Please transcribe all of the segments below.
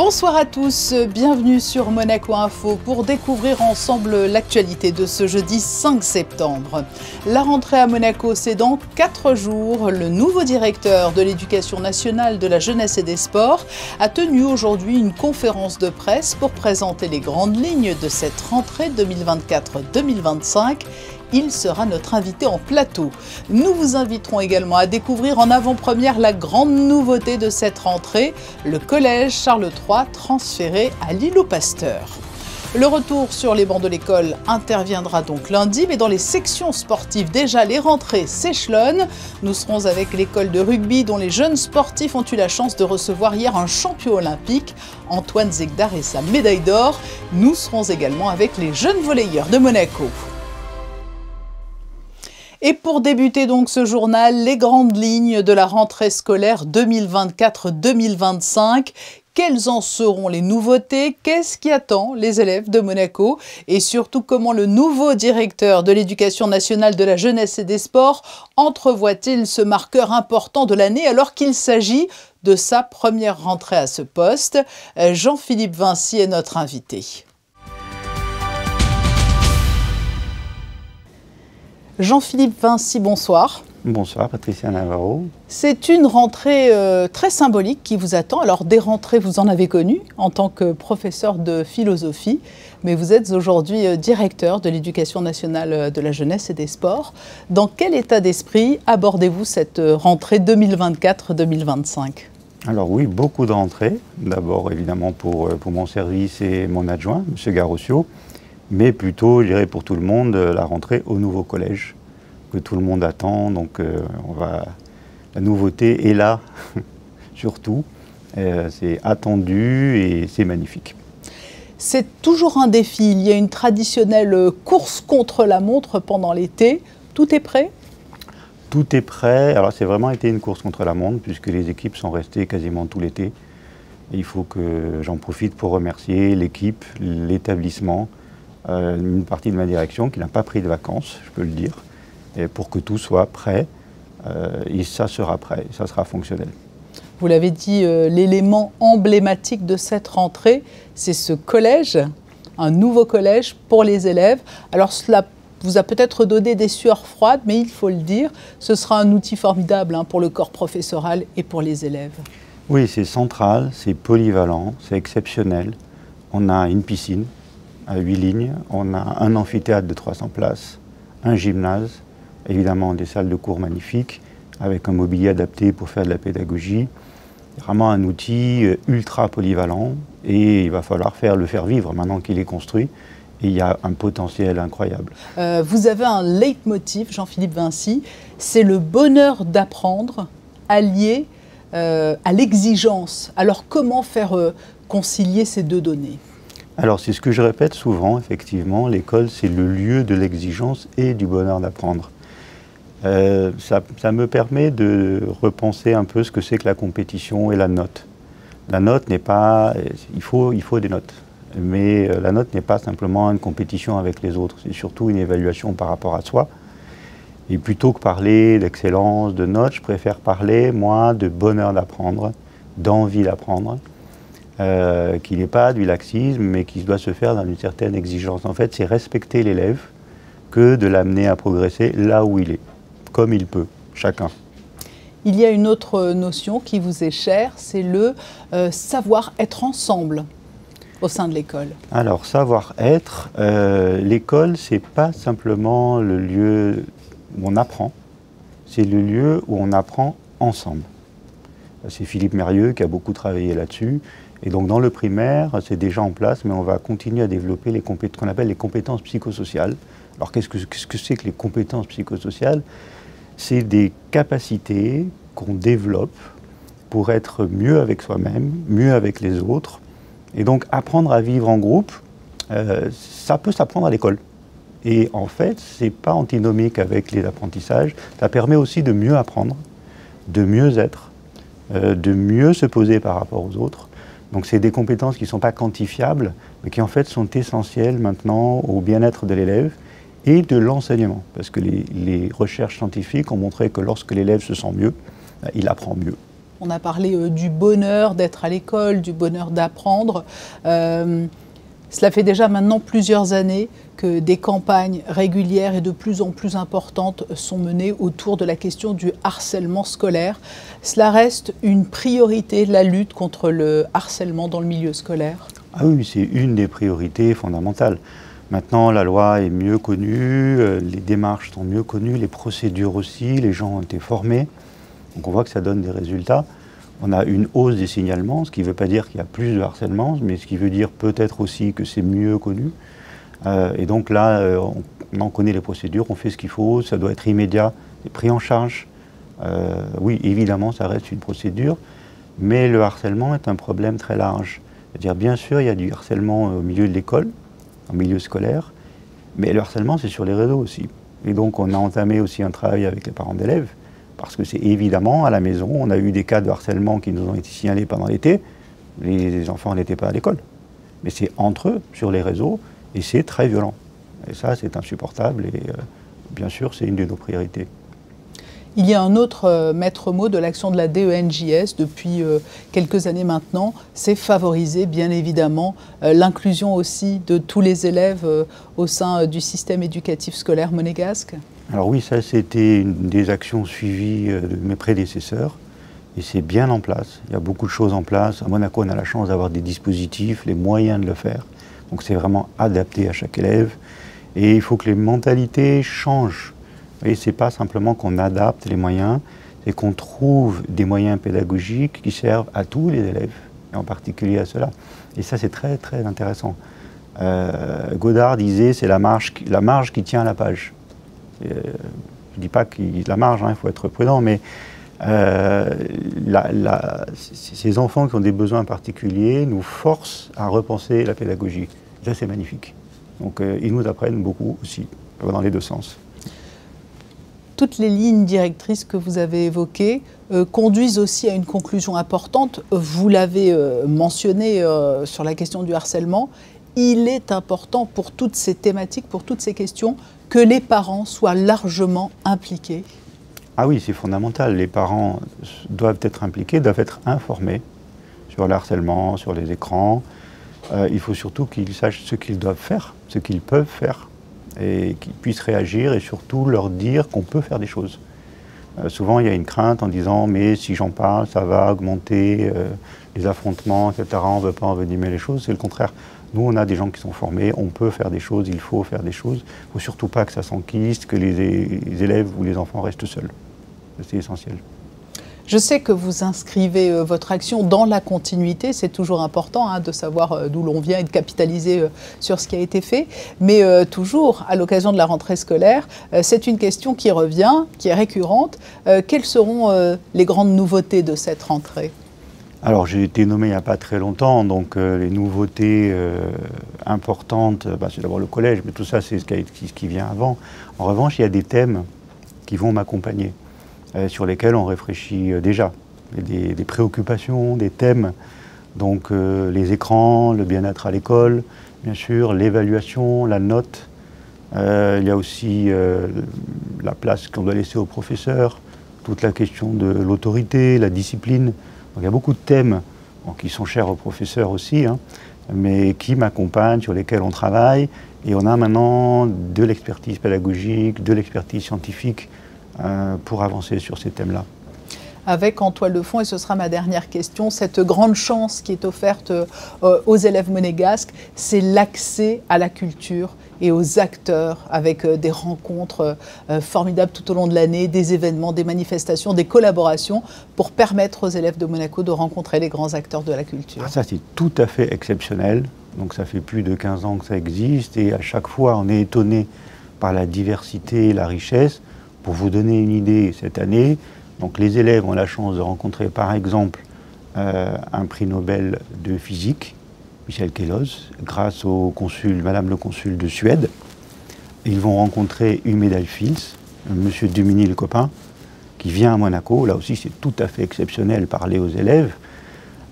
Bonsoir à tous, bienvenue sur Monaco Info pour découvrir ensemble l'actualité de ce jeudi 5 septembre. La rentrée à Monaco, c'est dans 4 jours. Le nouveau directeur de l'Éducation nationale, de la jeunesse et des sports a tenu aujourd'hui une conférence de presse pour présenter les grandes lignes de cette rentrée 2024-2025. Il sera notre invité en plateau. Nous vous inviterons également à découvrir en avant-première la grande nouveauté de cette rentrée, le collège Charles III transféré à l'îlot Pasteur. Le retour sur les bancs de l'école interviendra donc lundi, mais dans les sections sportives, déjà les rentrées s'échelonnent. Nous serons avec l'école de rugby dont les jeunes sportifs ont eu la chance de recevoir hier un champion olympique, Antoine Zegdar et sa médaille d'or. Nous serons également avec les jeunes volleyeurs de Monaco. Et pour débuter donc ce journal, les grandes lignes de la rentrée scolaire 2024-2025. Quelles en seront les nouveautés? Qu'est-ce qui attend les élèves de Monaco? Et surtout, comment le nouveau directeur de l'Éducation nationale, de la jeunesse et des sports entrevoit-il ce marqueur important de l'année alors qu'il s'agit de sa première rentrée à ce poste? Jean-Philippe Vinci est notre invité. Jean-Philippe Vinci, bonsoir. Bonsoir Patricia Navarro. C'est une rentrée très symbolique qui vous attend. Alors des rentrées, vous en avez connu en tant que professeur de philosophie, mais vous êtes aujourd'hui directeur de l'Éducation nationale de la jeunesse et des sports. Dans quel état d'esprit abordez-vous cette rentrée 2024-2025 ? Alors oui, beaucoup de rentrées. D'abord évidemment pour mon service et mon adjoint, M. Garossio, mais plutôt, je dirais pour tout le monde, la rentrée au nouveau collège que tout le monde attend. Donc la nouveauté est là, surtout. C'est attendu et c'est magnifique. C'est toujours un défi. Il y a une traditionnelle course contre la montre pendant l'été. Tout est prêt ? Tout est prêt. Alors c'est vraiment été une course contre la montre puisque les équipes sont restées quasiment tout l'été. Il faut que j'en profite pour remercier l'équipe, l'établissement, une partie de ma direction qui n'a pas pris de vacances, je peux le dire, et pour que tout soit prêt, et ça sera prêt, ça sera fonctionnel. Vous l'avez dit, l'élément emblématique de cette rentrée, c'est ce collège, un nouveau collège pour les élèves. Alors cela vous a peut-être donné des sueurs froides, mais il faut le dire, ce sera un outil formidable pour le corps professoral et pour les élèves. Oui, c'est central, c'est polyvalent, c'est exceptionnel. On a une piscine à 8 lignes, on a un amphithéâtre de 300 places, un gymnase, évidemment des salles de cours magnifiques, avec un mobilier adapté pour faire de la pédagogie. Vraiment un outil ultra polyvalent et il va falloir le faire vivre maintenant qu'il est construit. Et il y a un potentiel incroyable. Vous avez un leitmotiv, Jean-Philippe Vinci, c'est le bonheur d'apprendre allié à l'exigence. Alors comment faire concilier ces deux données ? Alors c'est ce que je répète souvent, effectivement, l'école c'est le lieu de l'exigence et du bonheur d'apprendre. Ça me permet de repenser un peu ce que c'est que la compétition et la note. La note n'est pas... Il faut des notes, mais la note n'est pas simplement une compétition avec les autres, c'est surtout une évaluation par rapport à soi. Et plutôt que parler d'excellence, de notes, je préfère parler, moi, de bonheur d'apprendre, d'envie d'apprendre. Qui n'est pas du laxisme, mais qui doit se faire dans une certaine exigence. En fait, c'est respecter l'élève que de l'amener à progresser là où il est, comme il peut, chacun. Il y a une autre notion qui vous est chère, c'est le savoir être ensemble au sein de l'école. Alors, savoir-être, l'école, c'est pas simplement le lieu où on apprend, c'est le lieu où on apprend ensemble. C'est Philippe Mérieux qui a beaucoup travaillé là-dessus. Et donc dans le primaire, c'est déjà en place, mais on va continuer à développer ce qu'on appelle les compétences psychosociales. Alors qu'est-ce que c'est que les compétences psychosociales? C'est des capacités qu'on développe pour être mieux avec soi-même, mieux avec les autres. Et donc apprendre à vivre en groupe, ça peut s'apprendre à l'école. Et en fait, ce n'est pas antinomique avec les apprentissages, ça permet aussi de mieux apprendre, de mieux être, de mieux se poser par rapport aux autres. Donc c'est des compétences qui ne sont pas quantifiables, mais qui en fait sont essentielles maintenant au bien-être de l'élève et de l'enseignement. Parce que les recherches scientifiques ont montré que lorsque l'élève se sent mieux, il apprend mieux. On a parlé du bonheur d'être à l'école, du bonheur d'apprendre. Cela fait déjà maintenant plusieurs années que des campagnes régulières et de plus en plus importantes sont menées autour de la question du harcèlement scolaire. Cela reste une priorité, la lutte contre le harcèlement dans le milieu scolaire? Ah oui, c'est une des priorités fondamentales. Maintenant, la loi est mieux connue, les démarches sont mieux connues, les procédures aussi, les gens ont été formés. Donc on voit que ça donne des résultats. On a une hausse des signalements, ce qui ne veut pas dire qu'il y a plus de harcèlement, mais ce qui veut dire peut-être aussi que c'est mieux connu. Et donc là, on en connaît les procédures, on fait ce qu'il faut, ça doit être immédiat, c'est pris en charge. Oui, évidemment, ça reste une procédure, mais le harcèlement est un problème très large. C'est-à-dire, bien sûr, il y a du harcèlement au milieu de l'école, au milieu scolaire, mais le harcèlement, c'est sur les réseaux aussi. Et donc, on a entamé aussi un travail avec les parents d'élèves, parce que c'est évidemment, à la maison, on a eu des cas de harcèlement qui nous ont été signalés pendant l'été. Les enfants n'étaient pas à l'école. Mais c'est entre eux, sur les réseaux, et c'est très violent. Et ça, c'est insupportable, et bien sûr, c'est une de nos priorités. Il y a un autre maître mot de l'action de la DENJS depuis quelques années maintenant, c'est favoriser bien évidemment l'inclusion aussi de tous les élèves au sein du système éducatif scolaire monégasque. Alors oui, ça c'était une des actions suivies de mes prédécesseurs et c'est bien en place. Il y a beaucoup de choses en place. À Monaco, on a la chance d'avoir des dispositifs, les moyens de le faire. Donc c'est vraiment adapté à chaque élève et il faut que les mentalités changent. Et c'est pas simplement qu'on adapte les moyens, c'est qu'on trouve des moyens pédagogiques qui servent à tous les élèves, et en particulier à ceux-là. Et ça, c'est très, très intéressant. Godard disait, c'est la marge qui tient la page. Je ne dis pas que la marge, hein, il faut être prudent, mais ces enfants qui ont des besoins particuliers nous forcent à repenser la pédagogie. Ça, c'est magnifique. Donc, ils nous apprennent beaucoup aussi, dans les deux sens. Toutes les lignes directrices que vous avez évoquées conduisent aussi à une conclusion importante. Vous l'avez mentionné sur la question du harcèlement. Il est important pour toutes ces thématiques, pour toutes ces questions, que les parents soient largement impliqués. Ah oui, c'est fondamental. Les parents doivent être impliqués, doivent être informés sur le harcèlement, sur les écrans. Il faut surtout qu'ils sachent ce qu'ils doivent faire, ce qu'ils peuvent faire, et qu'ils puissent réagir et surtout leur dire qu'on peut faire des choses. Souvent, il y a une crainte en disant « mais si j'en parle, ça va augmenter les affrontements, etc. On ne veut pas envenimer les choses ». C'est le contraire. Nous, on a des gens qui sont formés, on peut faire des choses, il faut faire des choses. Il ne faut surtout pas que ça s'enquiste, que les élèves ou les enfants restent seuls. C'est essentiel. Je sais que vous inscrivez votre action dans la continuité, c'est toujours important hein, de savoir d'où l'on vient et de capitaliser sur ce qui a été fait, mais toujours à l'occasion de la rentrée scolaire, c'est une question qui revient, qui est récurrente. Quelles seront les grandes nouveautés de cette rentrée ? Alors j'ai été nommé il n'y a pas très longtemps, donc les nouveautés importantes, c'est d'abord le collège, mais tout ça c'est ce qui vient avant. En revanche, il y a des thèmes qui vont m'accompagner, sur lesquels on réfléchit déjà. Des préoccupations, des thèmes, donc les écrans, le bien-être à l'école, bien sûr, l'évaluation, la note. Il y a aussi la place qu'on doit laisser aux professeurs, toute la question de l'autorité, la discipline. Donc, il y a beaucoup de thèmes qui sont chers aux professeurs aussi, hein, mais qui m'accompagnent, sur lesquels on travaille. Et on a maintenant de l'expertise pédagogique, de l'expertise scientifique, pour avancer sur ces thèmes-là. Avec en toile de fond, et ce sera ma dernière question, cette grande chance qui est offerte aux élèves monégasques, c'est l'accès à la culture et aux acteurs avec des rencontres formidables tout au long de l'année, des événements, des manifestations, des collaborations pour permettre aux élèves de Monaco de rencontrer les grands acteurs de la culture. Ah, ça, c'est tout à fait exceptionnel. Donc ça fait plus de 15 ans que ça existe et à chaque fois, on est étonné par la diversité et la richesse. Pour vous donner une idée, cette année, donc les élèves ont la chance de rencontrer par exemple un prix Nobel de physique, Michel Kellos, grâce au consul, Madame le consul de Suède. Ils vont rencontrer Humedal Fils, Monsieur Dumini le copain, qui vient à Monaco. Là aussi, c'est tout à fait exceptionnel parler aux élèves.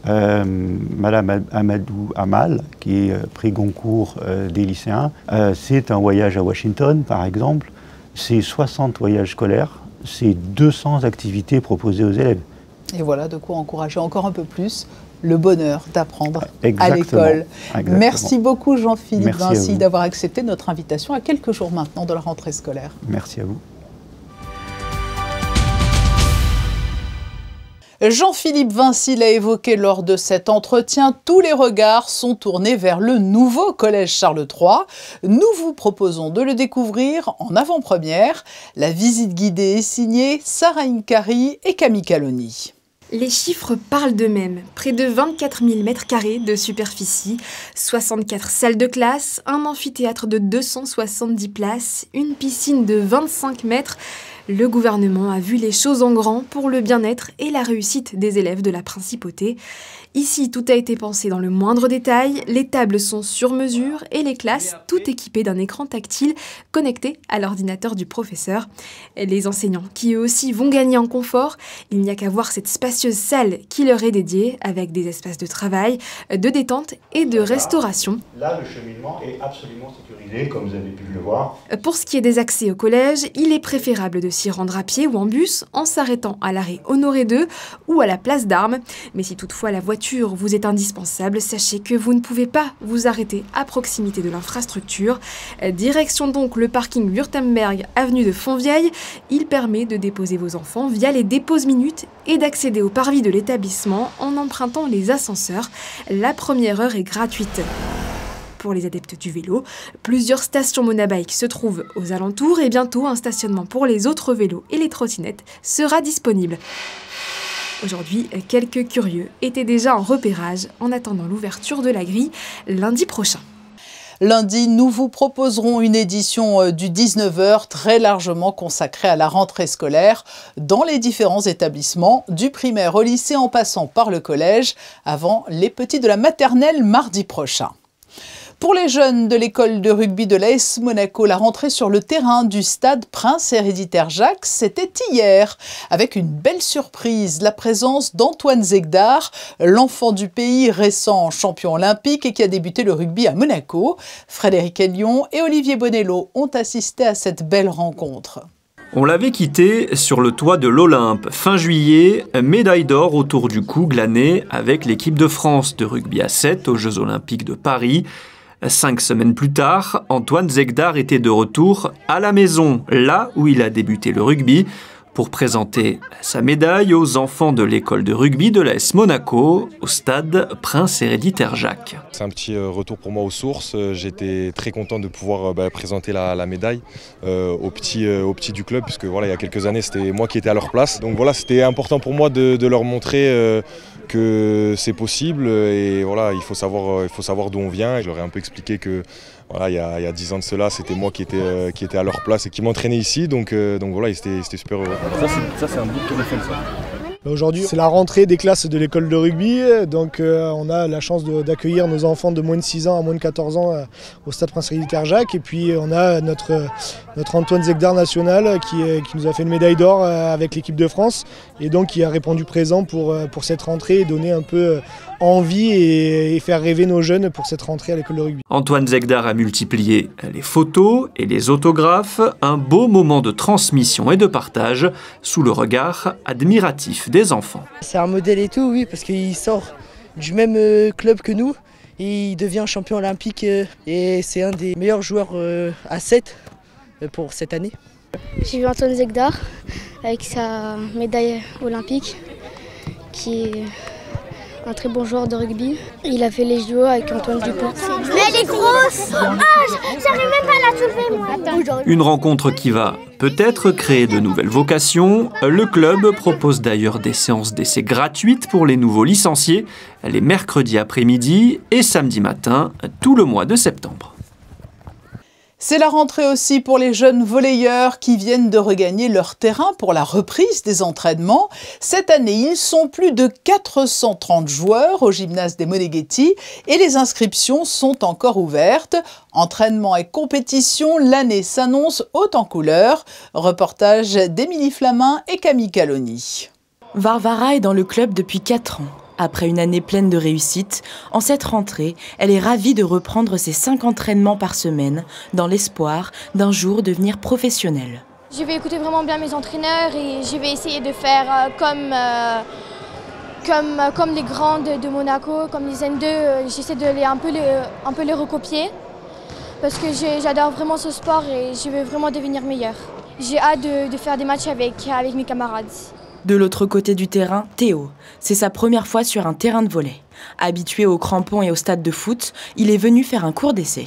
Madame Amadou Amal, qui est prix Goncourt des lycéens. C'est un voyage à Washington, par exemple. C'est 60 voyages scolaires, c'est 200 activités proposées aux élèves. Et voilà de quoi encourager encore un peu plus le bonheur d'apprendre à Exactement. l'école. Exactement. Merci beaucoup Jean-Philippe Merci Vinci d'avoir accepté notre invitation à quelques jours maintenant de la rentrée scolaire. Merci à vous. Jean-Philippe Vinci l'a évoqué lors de cet entretien, tous les regards sont tournés vers le nouveau collège Charles III. Nous vous proposons de le découvrir en avant-première. La visite guidée est signée Sarah Inkari et Camille Caloni. Les chiffres parlent d'eux-mêmes. Près de 24 000 m² de superficie, 64 salles de classe, un amphithéâtre de 270 places, une piscine de 25 mètres. Le gouvernement a vu les choses en grand pour le bien-être et la réussite des élèves de la principauté. Ici, tout a été pensé dans le moindre détail. Les tables sont sur mesure et les classes, toutes équipées d'un écran tactile connecté à l'ordinateur du professeur. Les enseignants, qui eux aussi vont gagner en confort, il n'y a qu'à voir cette spacieuse salle qui leur est dédiée avec des espaces de travail, de détente et de restauration. Là, le cheminement est absolument sécurisé, comme vous avez pu le voir. Pour ce qui est des accès au collège, il est préférable de s'y rendre à pied ou en bus en s'arrêtant à l'arrêt Honoré II ou à la place d'Armes. Mais si toutefois la voiture vous est indispensable, sachez que vous ne pouvez pas vous arrêter à proximité de l'infrastructure. Direction donc le parking Württemberg, avenue de Fontvieille. Il permet de déposer vos enfants via les déposes minutes et d'accéder au parvis de l'établissement en empruntant les ascenseurs. La première heure est gratuite. Pour les adeptes du vélo, plusieurs stations Monabike se trouvent aux alentours et bientôt un stationnement pour les autres vélos et les trottinettes sera disponible. Aujourd'hui, quelques curieux étaient déjà en repérage en attendant l'ouverture de la grille lundi prochain. Lundi, nous vous proposerons une édition du 19h très largement consacrée à la rentrée scolaire dans les différents établissements, du primaire au lycée en passant par le collège, avant les petits de la maternelle mardi prochain. Pour les jeunes de l'école de rugby de l'AS Monaco, la rentrée sur le terrain du stade Prince Héréditaire Jacques, c'était hier, avec une belle surprise, la présence d'Antoine Zegdar, l'enfant du pays récent champion olympique et qui a débuté le rugby à Monaco. Frédéric Elion et Olivier Bonello ont assisté à cette belle rencontre. On l'avait quitté sur le toit de l'Olympe. Fin juillet, médaille d'or autour du cou glanée avec l'équipe de France de rugby à 7 aux Jeux Olympiques de Paris. 5 semaines plus tard, Antoine Zegdar était de retour à la maison, là où il a débuté le rugby, pour présenter sa médaille aux enfants de l'école de rugby de l'AS Monaco, au stade Prince Héréditaire Jacques. C'est un petit retour pour moi aux sources. J'étais très content de pouvoir présenter la médaille aux petits du club, puisque voilà, il y a quelques années, c'était moi qui étais à leur place. Donc voilà, c'était important pour moi de leur montrer que c'est possible et voilà, il faut savoir d'où on vient. Et je leur ai un peu expliqué que voilà, il y a 10 ans de cela, c'était moi qui étais à leur place et qui m'entraînais ici, donc voilà, ils étaient super heureux. Ça c'est un bout de téléphone ça. Aujourd'hui, c'est la rentrée des classes de l'école de rugby, donc on a la chance d'accueillir nos enfants de moins de 6 ans à moins de 14 ans au stade Prince Héréditaire Jacques. Et puis on a notre Antoine Zegdar national qui nous a fait une médaille d'or avec l'équipe de France et donc qui a répondu présent pour cette rentrée et donner un peu envie et faire rêver nos jeunes pour cette rentrée à l'école de rugby. Antoine Zegdar a multiplié les photos et les autographes, un beau moment de transmission et de partage sous le regard admiratif des enfants. C'est un modèle et tout, oui, parce qu'il sort du même club que nous, et il devient champion olympique et c'est un des meilleurs joueurs à 7 pour cette année. J'ai vu Antoine Zegdar avec sa médaille olympique, qui est un très bon joueur de rugby. Il a fait les JO avec Antoine Dupont. Mais elle est grosse! J'arrive même pas à la soulever, moi. Une rencontre qui va peut-être créer de nouvelles vocations. Le club propose d'ailleurs des séances d'essai gratuites pour les nouveaux licenciés, les mercredis après-midi et samedi matin, tout le mois de septembre. C'est la rentrée aussi pour les jeunes volleyeurs qui viennent de regagner leur terrain pour la reprise des entraînements. Cette année, ils sont plus de 430 joueurs au gymnase des Moneghetti et les inscriptions sont encore ouvertes. Entraînement et compétition, l'année s'annonce haute en couleurs. Reportage d'Émilie Flamin et Camille Caloni. Varvara est dans le club depuis 4 ans. Après une année pleine de réussite, en cette rentrée, elle est ravie de reprendre ses 5 entraînements par semaine, dans l'espoir d'un jour devenir professionnelle. Je vais écouter vraiment bien mes entraîneurs et je vais essayer de faire comme Comme les grands de Monaco, comme les N2, j'essaie de un peu les recopier parce que j'adore vraiment ce sport et je veux vraiment devenir meilleure. J'ai hâte de faire des matchs avec mes camarades. De l'autre côté du terrain, Théo. C'est sa première fois sur un terrain de volley. Habitué aux crampons et au stade de foot, il est venu faire un cours d'essai.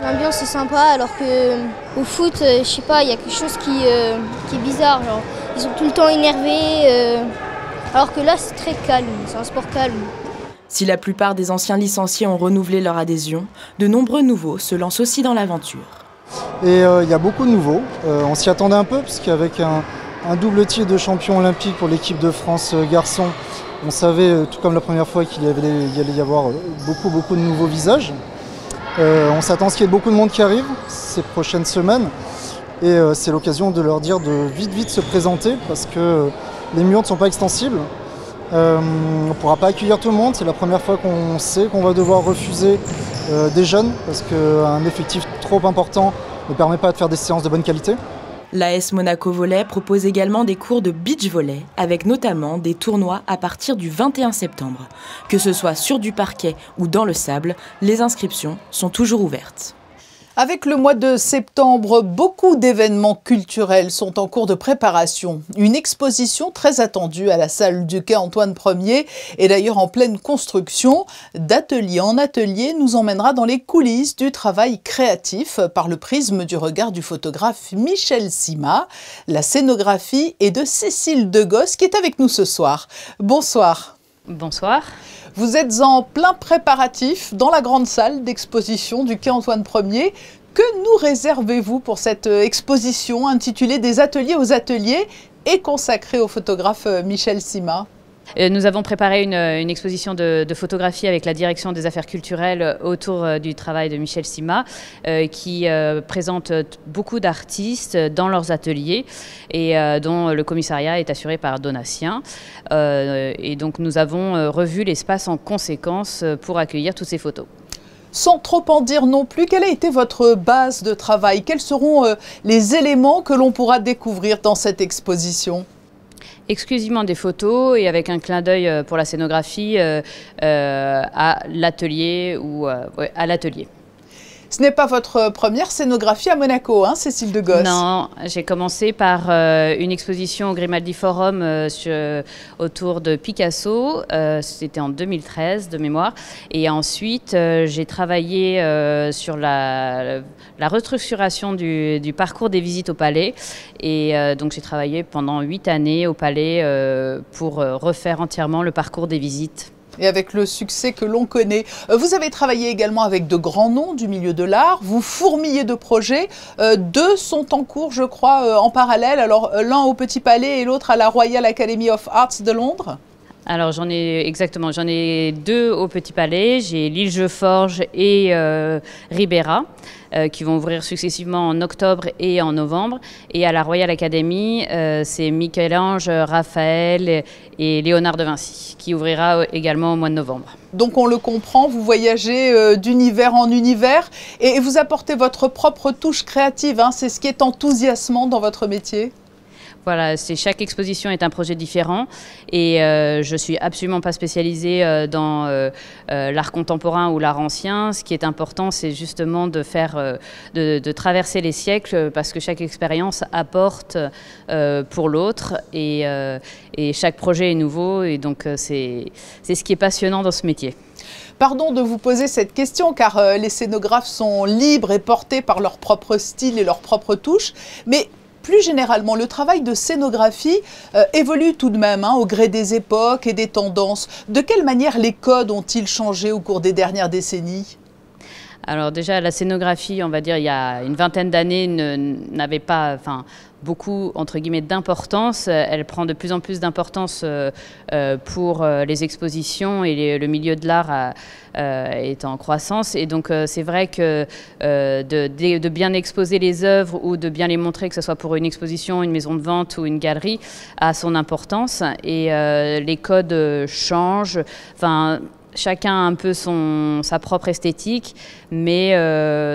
L'ambiance est sympa alors qu'au foot, je sais pas, il y a quelque chose qui est bizarre. Genre, ils sont tout le temps énervés, alors que là c'est très calme, c'est un sport calme. Si la plupart des anciens licenciés ont renouvelé leur adhésion, de nombreux nouveaux se lancent aussi dans l'aventure. Et il y a beaucoup de nouveaux. On s'y attendait un peu parce qu'avec un double titre de champion olympique pour l'équipe de France garçons, on savait, tout comme la première fois, qu'il y allait y avoir beaucoup de nouveaux visages. On s'attend à ce qu'il y ait beaucoup de monde qui arrive ces prochaines semaines. Et c'est l'occasion de leur dire de vite se présenter parce que les murs ne sont pas extensibles. On ne pourra pas accueillir tout le monde. C'est la première fois qu'on sait qu'on va devoir refuser des jeunes parce qu'un effectif trop important ne permet pas de faire des séances de bonne qualité. L'AS Monaco Volley propose également des cours de beach volley, avec notamment des tournois à partir du 21 septembre. Que ce soit sur du parquet ou dans le sable, les inscriptions sont toujours ouvertes. Avec le mois de septembre, beaucoup d'événements culturels sont en cours de préparation. Une exposition très attendue à la salle du quai Antoine Ier est d'ailleurs en pleine construction. D'atelier en atelier, nous emmènera dans les coulisses du travail créatif par le prisme du regard du photographe Michel Sima. La scénographie est de Cécile Degosse qui est avec nous ce soir. Bonsoir. Bonsoir. Vous êtes en plein préparatif dans la grande salle d'exposition du quai Antoine Ier. Que nous réservez-vous pour cette exposition intitulée « Des ateliers aux ateliers » et consacrée au photographe Michel Sima? Nous avons préparé une exposition de photographie avec la direction des affaires culturelles autour du travail de Michel Sima qui présente beaucoup d'artistes dans leurs ateliers et dont le commissariat est assuré par Donatien. Et donc nous avons revu l'espace en conséquence pour accueillir toutes ces photos. Sans trop en dire non plus, quelle a été votre base de travail? Quels seront les éléments que l'on pourra découvrir dans cette exposition? Exclusivement des photos et avec un clin d'œil pour la scénographie à l'atelier à l'atelier. Ce n'est pas votre première scénographie à Monaco, hein, Cécile Degosse? Non, j'ai commencé par une exposition au Grimaldi Forum autour de Picasso. C'était en 2013 de mémoire. Et ensuite, j'ai travaillé sur la restructuration du parcours des visites au Palais. Et donc j'ai travaillé pendant 8 années au Palais pour refaire entièrement le parcours des visites. Et avec le succès que l'on connaît. Vous avez travaillé également avec de grands noms du milieu de l'art. Vous fourmillez de projets. 2 sont en cours, je crois, en parallèle. Alors, l'un au Petit Palais et l'autre à la Royal Academy of Arts de Londres. Alors j'en ai 2 au Petit Palais, j'ai l'Île Jeuforge et Ribera qui vont ouvrir successivement en octobre et en novembre. Et à la Royal Academy, c'est Michel-Ange, Raphaël et Léonard de Vinci qui ouvrira également au mois de novembre. Donc on le comprend, vous voyagez d'univers en univers et vous apportez votre propre touche créative, hein, c'est ce qui est enthousiasmant dans votre métier. Voilà, chaque exposition est un projet différent et je ne suis absolument pas spécialisée dans l'art contemporain ou l'art ancien. Ce qui est important, c'est justement de de traverser les siècles parce que chaque expérience apporte pour l'autre et chaque projet est nouveau et donc c'est ce qui est passionnant dans ce métier. Pardon de vous poser cette question car les scénographes sont libres et portés par leur propre style et leur propre touche, mais plus généralement, le travail de scénographie évolue tout de même au gré des époques et des tendances. De quelle manière les codes ont-ils changé au cours des dernières décennies? Alors déjà, la scénographie, on va dire, il y a une vingtaine d'années, n'avait pas beaucoup, entre guillemets, d'importance. Elle prend de plus en plus d'importance pour les expositions et le milieu de l'art est en croissance. Et donc, c'est vrai que de bien exposer les œuvres ou de bien les montrer, que ce soit pour une exposition, une maison de vente ou une galerie, a son importance. Et les codes changent. chacun a un peu sa propre esthétique, mais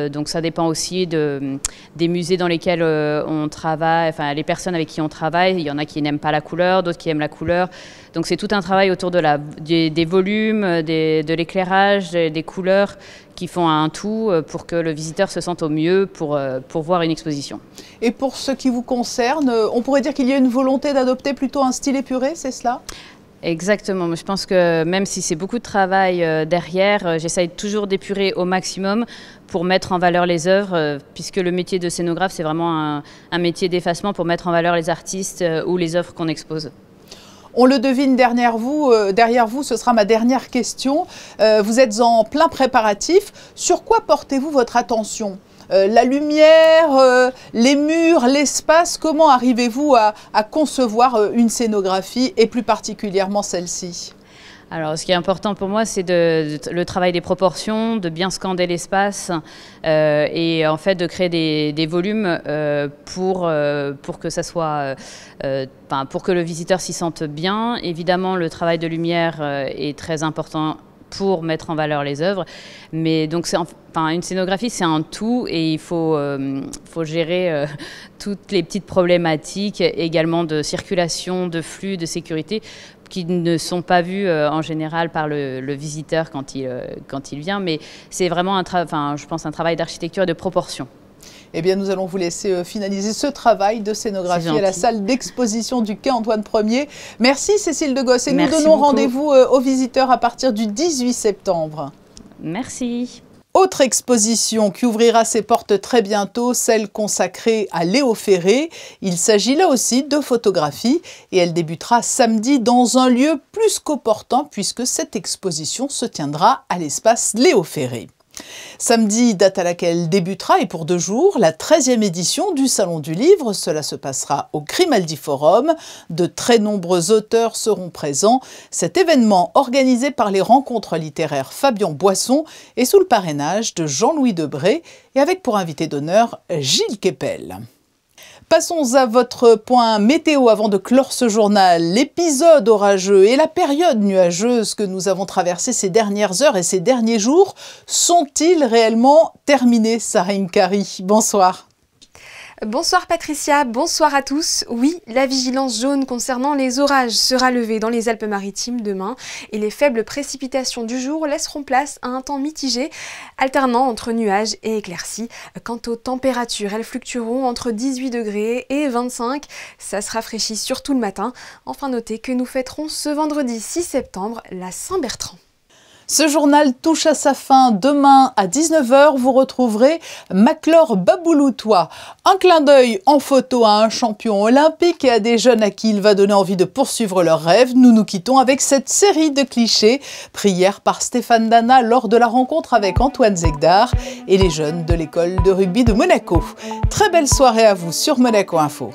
donc ça dépend aussi des musées dans lesquels on travaille, enfin les personnes avec qui on travaille. Il y en a qui n'aiment pas la couleur, d'autres qui aiment la couleur. Donc c'est tout un travail autour des volumes, de l'éclairage, des couleurs qui font un tout pour que le visiteur se sente au mieux pour voir une exposition. Et pour ce qui vous concerne, on pourrait dire qu'il y a une volonté d'adopter plutôt un style épuré, c'est cela ? Exactement. Je pense que même si c'est beaucoup de travail derrière, j'essaye toujours d'épurer au maximum pour mettre en valeur les œuvres, puisque le métier de scénographe, c'est vraiment un métier d'effacement pour mettre en valeur les artistes ou les œuvres qu'on expose. On le devine derrière vous, ce sera ma dernière question. Vous êtes en plein préparatif. Sur quoi portez-vous votre attention ? La lumière, les murs, l'espace, comment arrivez-vous à concevoir une scénographie et plus particulièrement celle-ci ? Alors, ce qui est important pour moi, c'est le travail des proportions, de bien scander l'espace et en fait de créer des volumes pour que ça soit, pour que le visiteur s'y sente bien. Évidemment, le travail de lumière est très important pour mettre en valeur les œuvres, mais donc une scénographie c'est un tout et il faut gérer toutes les petites problématiques également de circulation, de flux, de sécurité qui ne sont pas vues en général par le visiteur quand il vient, mais c'est vraiment je pense un travail d'architecture et de proportion. Eh bien, nous allons vous laisser finaliser ce travail de scénographie à la salle d'exposition du quai Antoine Ier. Merci Cécile Degos et nous donnons rendez-vous aux visiteurs à partir du 18 septembre. Merci. Autre exposition qui ouvrira ses portes très bientôt, celle consacrée à Léo Ferré. Il s'agit là aussi de photographie et elle débutera samedi dans un lieu plus qu'opportun puisque cette exposition se tiendra à l'espace Léo Ferré. Samedi, date à laquelle débutera, et pour 2 jours, la 13e édition du Salon du Livre. Cela se passera au Grimaldi Forum. De très nombreux auteurs seront présents. Cet événement, organisé par les rencontres littéraires Fabien Boisson, est sous le parrainage de Jean-Louis Debré et avec pour invité d'honneur Gilles Kepel. Passons à votre point météo avant de clore ce journal. L'épisode orageux et la période nuageuse que nous avons traversée ces dernières heures et ces derniers jours sont-ils réellement terminés, Sarine Kari? Bonsoir. Bonsoir Patricia, bonsoir à tous. Oui, la vigilance jaune concernant les orages sera levée dans les Alpes-Maritimes demain et les faibles précipitations du jour laisseront place à un temps mitigé, alternant entre nuages et éclaircies. Quant aux températures, elles fluctueront entre 18 degrés et 25. Ça se rafraîchit surtout le matin. Enfin, notez que nous fêterons ce vendredi 6 septembre la Saint-Bertrand. Ce journal touche à sa fin. Demain à 19h, vous retrouverez Maclor Babouloutois. Un clin d'œil en photo à un champion olympique et à des jeunes à qui il va donner envie de poursuivre leurs rêves. Nous nous quittons avec cette série de clichés pris hier par Stéphane Dana lors de la rencontre avec Antoine Zegdar et les jeunes de l'école de rugby de Monaco. Très belle soirée à vous sur Monaco Info.